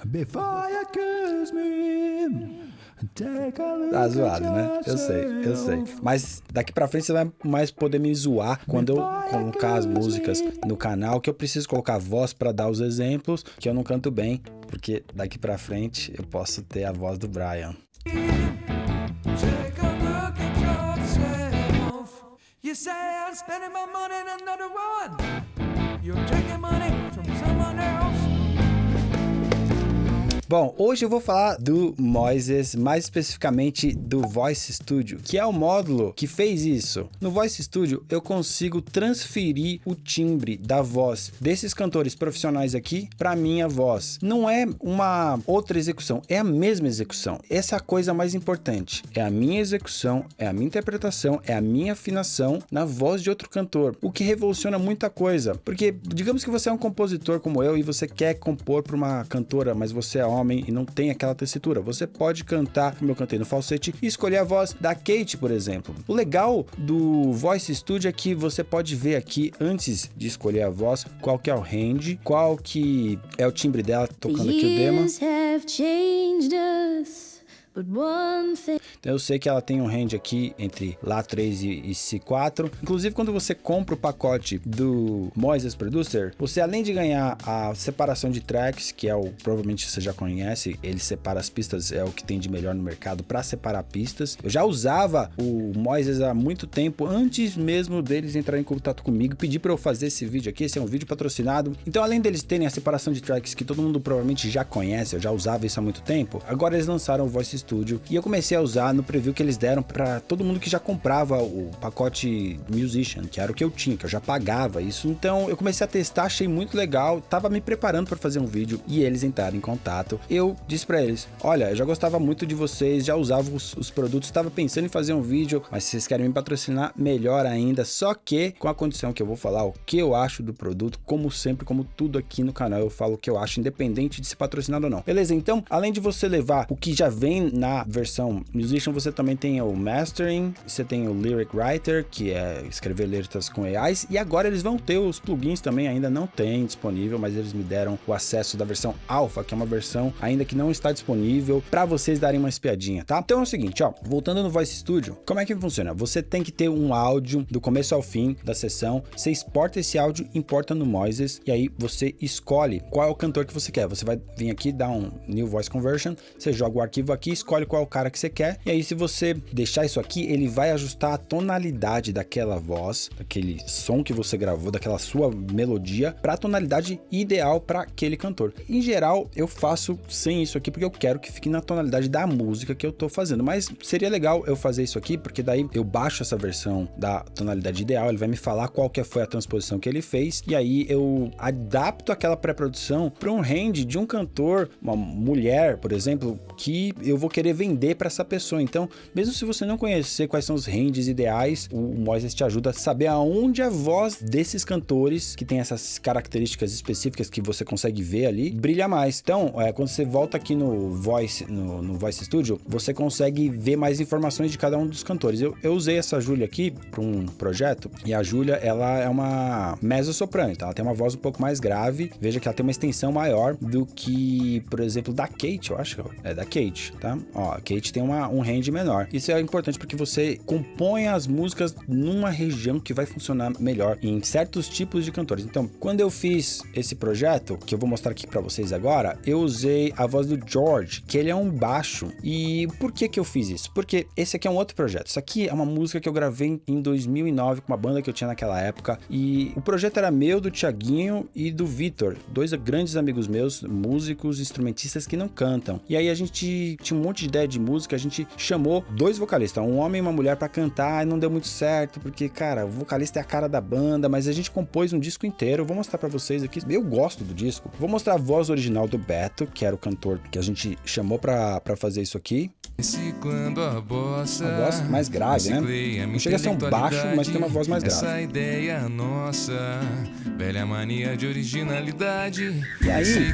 Before you accuse me, take a look Tá at zoado, né? Eu sei. Mas daqui pra frente você vai mais poder me zoar quando eu colocar as músicas no canal, que eu preciso colocar voz pra dar os exemplos, que eu não canto bem, porque daqui pra frente eu posso ter a voz do Brian. Take a look at yourself. You say I'm spending my money on another one. You're taking money from someone else. Bom, hoje eu vou falar do Moises, mais especificamente do Voice Studio, que é o módulo que fez isso. No Voice Studio eu consigo transferir o timbre da voz desses cantores profissionais aqui para minha voz. Não é uma outra execução, é a mesma execução. Essa é a coisa mais importante. É a minha execução, é a minha interpretação, é a minha afinação na voz de outro cantor, o que revoluciona muita coisa. Porque digamos que você é um compositor como eu e você quer compor para uma cantora, mas você é homem e não tem aquela tessitura. Você pode cantar, como eu cantei no falsete, e escolher a voz da Kate, por exemplo. O legal do Voice Studio é que você pode ver aqui, antes de escolher a voz, qual que é o range, qual que é o timbre dela, tocando aqui o demo. Então eu sei que ela tem um range aqui entre Lá 3 e Si4. Inclusive, quando você compra o pacote do Moises Producer, você, além de ganhar a separação de tracks, que é o, provavelmente você já conhece, ele separa as pistas, é o que tem de melhor no mercado para separar pistas. Eu já usava o Moises há muito tempo, antes mesmo deles entrarem em contato comigo, pedir para eu fazer esse vídeo aqui. Esse é um vídeo patrocinado. Então, além deles terem a separação de tracks que todo mundo provavelmente já conhece, eu já usava isso há muito tempo, agora eles lançaram o Voice Studio e eu comecei a usar no preview que eles deram para todo mundo que já comprava o pacote Musician, que era o que eu tinha, que eu já pagava isso. Então eu comecei a testar, achei muito legal, tava me preparando para fazer um vídeo e eles entraram em contato. Eu disse para eles: olha, eu já gostava muito de vocês, já usava os produtos, estava pensando em fazer um vídeo, mas se vocês querem me patrocinar, melhor ainda, só que com a condição que eu vou falar o que eu acho do produto, como sempre, como tudo aqui no canal, eu falo o que eu acho, independente de ser patrocinado ou não. Beleza? Então, além de você levar o que já vem na versão Musician, você também tem o Mastering, você tem o Lyric Writer, que é escrever letras com AIs, e agora eles vão ter os plugins também, ainda não tem disponível, mas eles me deram o acesso da versão Alpha, que é uma versão ainda que não está disponível, para vocês darem uma espiadinha, tá? Então é o seguinte, ó, voltando no Voice Studio, como é que funciona? Você tem que ter um áudio do começo ao fim da sessão, você exporta esse áudio, importa no Moises, e aí você escolhe qual é o cantor que você quer. Você vai vir aqui, dar um New Voice Conversion, você joga o arquivo aqui, escolhe qual é o cara que você quer, e aí se você deixar isso aqui, ele vai ajustar a tonalidade daquela voz, daquele som que você gravou, daquela sua melodia, para a tonalidade ideal para aquele cantor. Em geral, eu faço sem isso aqui, porque eu quero que fique na tonalidade da música que eu tô fazendo, mas seria legal eu fazer isso aqui, porque daí eu baixo essa versão da tonalidade ideal, ele vai me falar qual que foi a transposição que ele fez, e aí eu adapto aquela pré-produção para um range de um cantor, uma mulher, por exemplo, que eu vou querer vender para essa pessoa. Então, mesmo se você não conhecer quais são os ranges ideais, o Moises te ajuda a saber aonde a voz desses cantores, que tem essas características específicas que você consegue ver ali, brilha mais. Então, quando você volta aqui no Voice Studio, você consegue ver mais informações de cada um dos cantores. Eu usei essa Júlia aqui para um projeto, e a Júlia, ela é uma mezzo-soprano, então ela tem uma voz um pouco mais grave. Veja que ela tem uma extensão maior do que, por exemplo, da Kate, eu acho que é da Kate, tá? Ó, a Kate tem um range menor. Isso é importante porque você compõe as músicas numa região que vai funcionar melhor em certos tipos de cantores. Então, quando eu fiz esse projeto, que eu vou mostrar aqui para vocês agora, eu usei a voz do George, que ele é um baixo. E por que que eu fiz isso? Porque esse aqui é um outro projeto. Isso aqui é uma música que eu gravei em 2009 com uma banda que eu tinha naquela época, e o projeto era meu, do Thiaguinho e do Vitor, dois grandes amigos meus, músicos, instrumentistas que não cantam. E aí a gente tinha um monte de ideia de música, a gente chamou dois vocalistas, um homem e uma mulher, para cantar, e não deu muito certo, porque, cara, o vocalista é a cara da banda, mas a gente compôs um disco inteiro. Eu vou mostrar pra vocês aqui, eu gosto do disco. Vou mostrar a voz original do Beto, que era o cantor que a gente chamou pra fazer isso aqui. A voz mais grave, né? Não chega a ser um baixo, mas tem uma voz mais grave. Essa ideia nossa, velha mania de originalidade. E aí,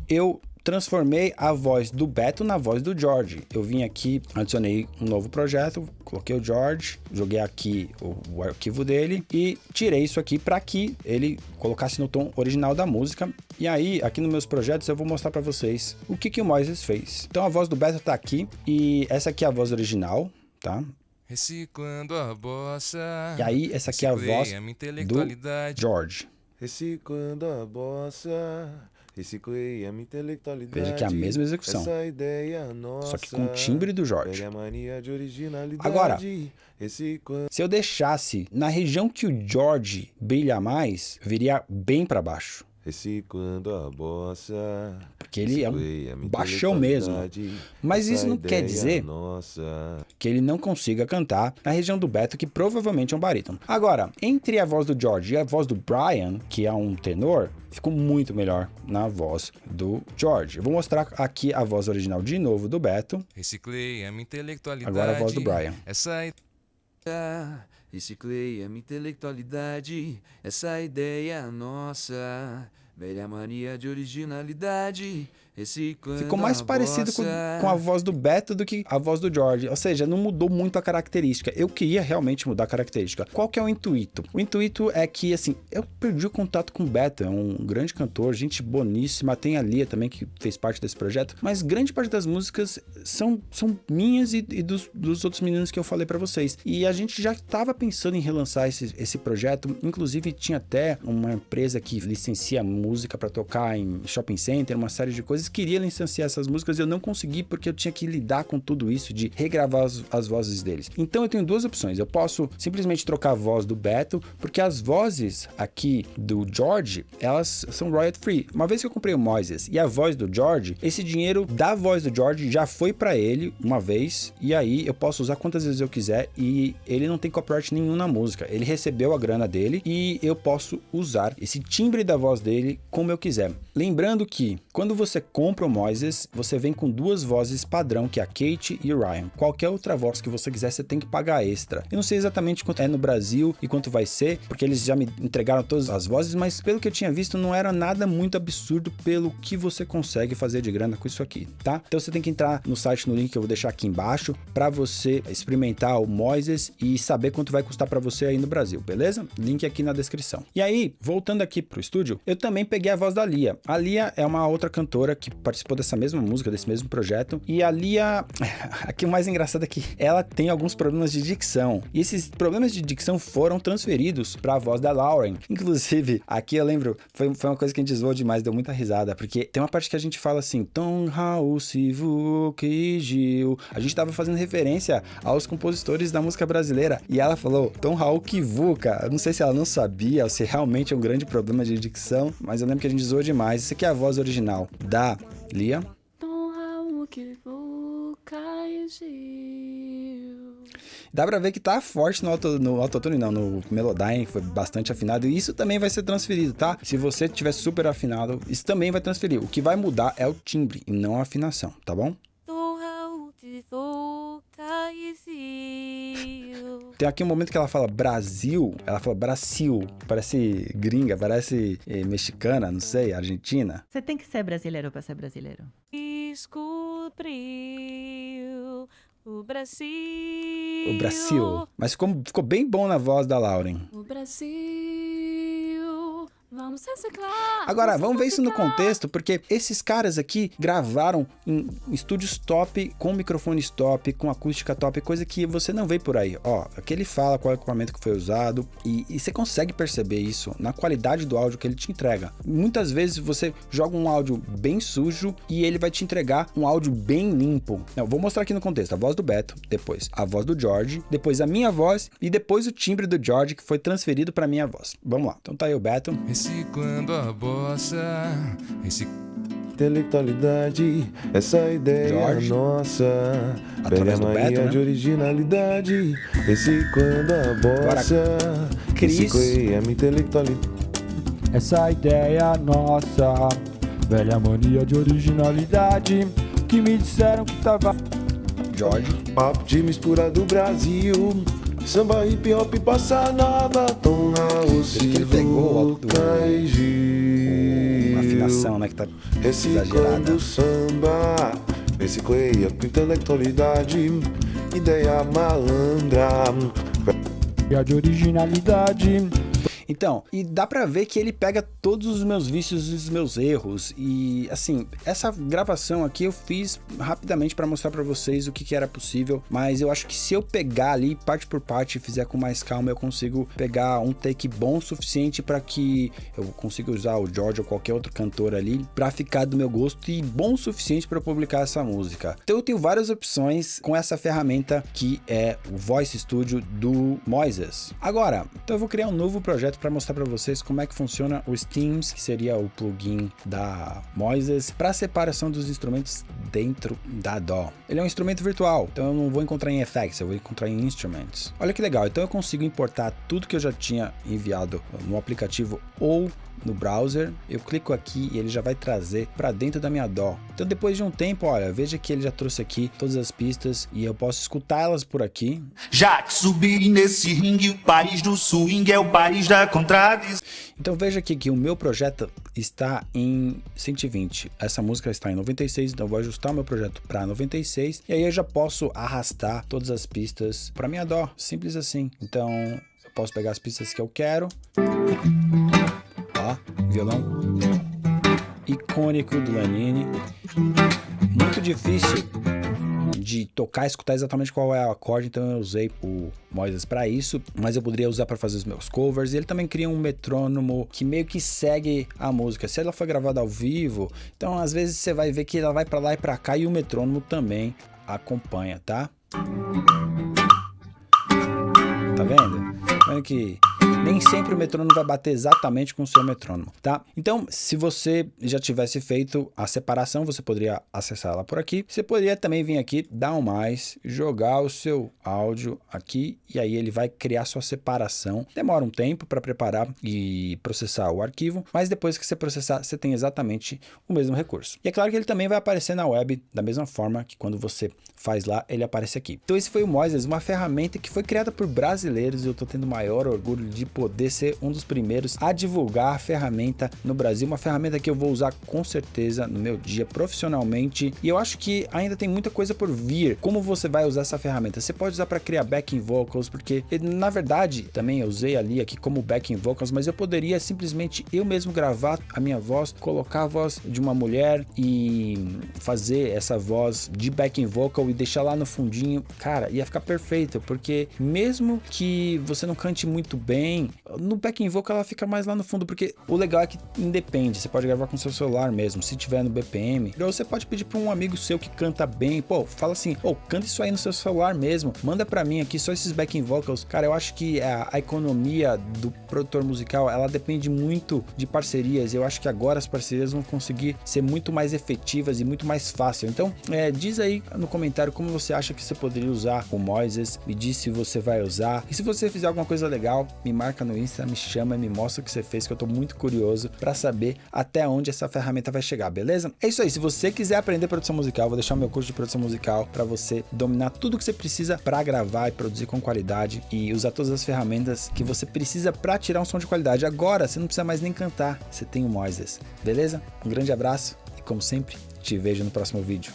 eu transformei a voz do Beto na voz do George. Eu vim aqui, adicionei um novo projeto, coloquei o George, joguei aqui o arquivo dele e tirei isso aqui para que ele colocasse no tom original da música. E aí, aqui nos meus projetos, eu vou mostrar para vocês o que o Moises fez. Então a voz do Beto tá aqui e essa aqui é a voz original, tá? Reciclando a bossa. E aí, essa aqui é a voz minha do intelectualidade. George. Reciclando a bossa, reciclei a minha intelectualidade. Veja que é a mesma execução, Essa ideia nossa, só que com o timbre do George. velha mania de originalidade. Agora, reciclando. se eu deixasse na região que o George brilha mais, viria bem para baixo. Reciclando a bossa, Porque ele é reciclei a minha um baixão mesmo. intelectualidade. Mas Essa isso não quer ideia dizer nossa. que ele não consiga cantar na região do Beto, que provavelmente é um barítono. Agora, entre a voz do George e a voz do Brian, que é um tenor, ficou muito melhor na voz do George. Eu vou mostrar aqui a voz original de novo do Beto. Reciclei a minha intelectualidade. Agora a voz do Brian. Essa Reciclei a minha intelectualidade, essa ideia nossa, velha mania de originalidade, reciclando Ficou mais a parecido bossa. com a voz do Beto do que a voz do George. Ou seja, não mudou muito a característica. Eu queria realmente mudar a característica. Qual que é o intuito? O intuito é que, assim, eu perdi o contato com o Beto. É um grande cantor, gente boníssima. Tem a Lia também, que fez parte desse projeto. Mas grande parte das músicas são minhas e dos outros meninos que eu falei pra vocês. E a gente já estava pensando em relançar esse projeto. Inclusive, tinha até uma empresa que licencia música pra tocar em shopping center, uma série de coisas. Queria licenciar essas músicas e eu não consegui porque eu tinha que lidar com tudo isso de regravar as vozes deles. Então eu tenho duas opções. Eu posso simplesmente trocar a voz do Beto, porque as vozes aqui do George, elas são royalty free. Uma vez que eu comprei o Moises e a voz do George, esse dinheiro da voz do George já foi pra ele uma vez, e aí eu posso usar quantas vezes eu quiser e ele não tem copyright nenhum na música. Ele recebeu a grana dele e eu posso usar esse timbre da voz dele como eu quiser. Lembrando que quando você compra o Moises, você vem com duas vozes padrão, que é a Kate e o Ryan. Qualquer outra voz que você quiser, você tem que pagar extra. Eu não sei exatamente quanto é no Brasil e quanto vai ser, porque eles já me entregaram todas as vozes, mas pelo que eu tinha visto, não era nada muito absurdo pelo que você consegue fazer de grana com isso aqui, tá? Então você tem que entrar no site, no link que eu vou deixar aqui embaixo, para você experimentar o Moises e saber quanto vai custar para você aí no Brasil, beleza? Link aqui na descrição. E aí, voltando aqui pro estúdio, eu também peguei a voz da Lia. A Lia é uma outra cantora que participou dessa mesma música, desse mesmo projeto. E a Lia, aqui o mais engraçado é que ela tem alguns problemas de dicção. E esses problemas de dicção foram transferidos para a voz da Lauren. Inclusive, aqui eu lembro, foi uma coisa que a gente zoou demais, deu muita risada, porque tem uma parte que a gente fala assim, Tom, Raul, Sivuca e Gil. A gente tava fazendo referência aos compositores da música brasileira. E ela falou, Tom, Raul, Kivuca. Eu não sei se ela não sabia ou se realmente é um grande problema de dicção, mas eu lembro que a gente zoou demais. Isso aqui é a voz original da Lia. Tom, Raul, Kivuca e Gil. Dá pra ver que tá forte no autotune, não, no Melodyne, que foi bastante afinado. E isso também vai ser transferido, tá? Se você tiver super afinado, isso também vai transferir. O que vai mudar é o timbre e não a afinação, tá bom? Tom, Raul, Kivuca e Gil. Tem aqui um momento que ela fala Brasil, ela fala Brasil, parece gringa, parece mexicana, não sei, argentina. Você tem que ser brasileiro para ser brasileiro. Descobriu o Brasil. O Brasil. Mas ficou bem bom na voz da Lauren. O Brasil. Vamos reciclar. Agora, vamos ver isso no contexto, porque esses caras aqui gravaram em estúdios top, com microfones top, com acústica top, coisa que você não vê por aí. Ó, aqui ele fala qual é o equipamento que foi usado e você consegue perceber isso na qualidade do áudio que ele te entrega. Muitas vezes você joga um áudio bem sujo e ele vai te entregar um áudio bem limpo. Eu vou mostrar aqui no contexto a voz do Beto, depois a voz do George, depois a minha voz e depois o timbre do George que foi transferido para minha voz. Vamos lá. Então tá aí o Beto. reciclando a bossa. Intelectualidade, essa ideia George, nossa, velha através do mania Beto, né? de originalidade, reciclando a bossa, Cris. reciclei a minha intelectualidade. Essa ideia nossa, velha mania de originalidade, que me disseram que tava... George. Papo de mistura do Brasil, samba, hip hop, bossa nova, Tom, Raul, que ele pegou o Sivuca e Gil. afinação, né, que tá exagerada. Reciclando o samba, reciclei a intelectualidade, ideia malandra. E a de originalidade. Então, e dá pra ver que ele pega todos os meus vícios e os meus erros. E, assim, essa gravação aqui eu fiz rapidamente pra mostrar pra vocês o que era possível. Mas eu acho que se eu pegar ali, parte por parte, e fizer com mais calma, eu consigo pegar um take bom o suficiente pra que eu consiga usar o George ou qualquer outro cantor ali pra ficar do meu gosto e bom o suficiente pra eu publicar essa música. Então eu tenho várias opções com essa ferramenta que é o Voice Studio do Moises. Agora, então eu vou criar um novo projeto para mostrar para vocês como é que funciona o Stems, que seria o plugin da Moises para separação dos instrumentos dentro da DAW. Ele é um instrumento virtual, então eu não vou encontrar em Effects, eu vou encontrar em Instruments. Olha que legal, então eu consigo importar tudo que eu já tinha enviado no aplicativo ou no browser, eu clico aqui e ele já vai trazer para dentro da minha DAW. Então depois de um tempo, olha, veja que ele já trouxe aqui todas as pistas e eu posso escutá-las por aqui. Já que subi nesse ringue, o país do swing é o país da contradição. Então veja aqui que o meu projeto está em 120, essa música está em 96, então eu vou ajustar o meu projeto para 96 e aí eu já posso arrastar todas as pistas para minha DAW, simples assim. Então eu posso pegar as pistas que eu quero. Ó, violão icônico do Lenine, muito difícil de tocar e escutar exatamente qual é o acorde, então eu usei o Moises para isso, mas eu poderia usar para fazer os meus covers. E ele também cria um metrônomo que meio que segue a música. Se ela foi gravada ao vivo, então às vezes você vai ver que ela vai para lá e para cá e o metrônomo também acompanha, tá? Tá vendo? Tá vendo que nem sempre o metrônomo vai bater exatamente com o seu metrônomo, tá? Então, se você já tivesse feito a separação, você poderia acessar ela por aqui. Você poderia também vir aqui, dar um mais, jogar o seu áudio aqui e aí ele vai criar sua separação. Demora um tempo para preparar e processar o arquivo, mas depois que você processar, você tem exatamente o mesmo recurso. E é claro que ele também vai aparecer na web da mesma forma que quando você faz lá, ele aparece aqui. Então esse foi o Moises, uma ferramenta que foi criada por brasileiros e eu tô tendo maior orgulho de poder ser um dos primeiros a divulgar a ferramenta no Brasil, uma ferramenta que eu vou usar com certeza no meu dia profissionalmente e eu acho que ainda tem muita coisa por vir. Como você vai usar essa ferramenta? Você pode usar para criar backing vocals, porque na verdade também eu usei ali aqui como backing vocals, mas eu poderia simplesmente eu mesmo gravar a minha voz, colocar a voz de uma mulher e fazer essa voz de backing vocal e deixar lá no fundinho. Cara, ia ficar perfeito, porque mesmo que você não cante muito bem, no backing vocal ela fica mais lá no fundo, porque o legal é que independe, você pode gravar com seu celular mesmo, se tiver no BPM, ou você pode pedir para um amigo seu que canta bem, pô, fala assim, pô, canta isso aí no seu celular mesmo, manda para mim aqui só esses backing vocals. Cara, eu acho que a economia do produtor musical, ela depende muito de parcerias, eu acho que agora as parcerias vão conseguir ser muito mais efetivas e muito mais fácil. Então, diz aí no comentário como você acha que você poderia usar o Moises, me diz se você vai usar, e se você fizer alguma coisa legal, me marca no Insta, me chama e me mostra o que você fez, que eu tô muito curioso para saber até onde essa ferramenta vai chegar, beleza? É isso aí, se você quiser aprender produção musical, eu vou deixar o meu curso de produção musical para você dominar tudo que você precisa para gravar e produzir com qualidade e usar todas as ferramentas que você precisa para tirar um som de qualidade. Agora, você não precisa mais nem cantar, você tem o Moises, beleza? Um grande abraço e como sempre, te vejo no próximo vídeo.